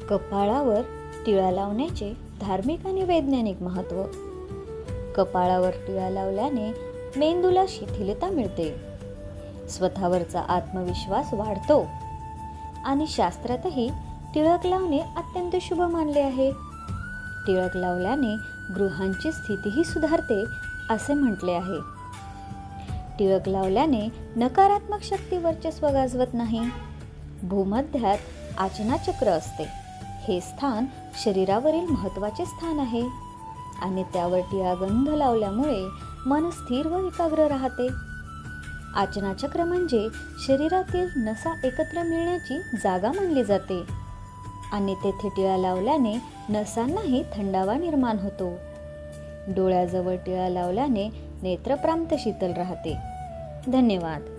कपाळावर टिळा लावण्याचे धार्मिक आणि वैज्ञानिक महत्त्व. कपाळावर टिळा लावल्याने मेंदूला शिथिलता मिळते, स्वतःवरचा आत्मविश्वास वाढतो आणि शास्त्रातही टिळक लावणे अत्यंत शुभ मानले आहे. टिळक लावल्याने गृहांची स्थितीही सुधारते असे म्हटले आहे. टिळक लावल्याने नकारात्मक शक्ती वर्चस्व गाजवत नाही. भूमध्यात आचनाचक्र असते. हे स्थान शरीरावरील महत्त्वाचे स्थान आहे आणि त्यावर टिळा गंध लावल्यामुळे मन स्थिर व एकाग्र राहते. आचनाचक्र म्हणजे शरीरातील नसा एकत्र मिळण्याची जागा मानली जाते आणि तेथे टिळा लावल्याने नसांनाही थंडावा निर्माण होतो. डोळ्याजवळ टिळा लावल्याने नेत्रप्रांत शीतल राहते. धन्यवाद.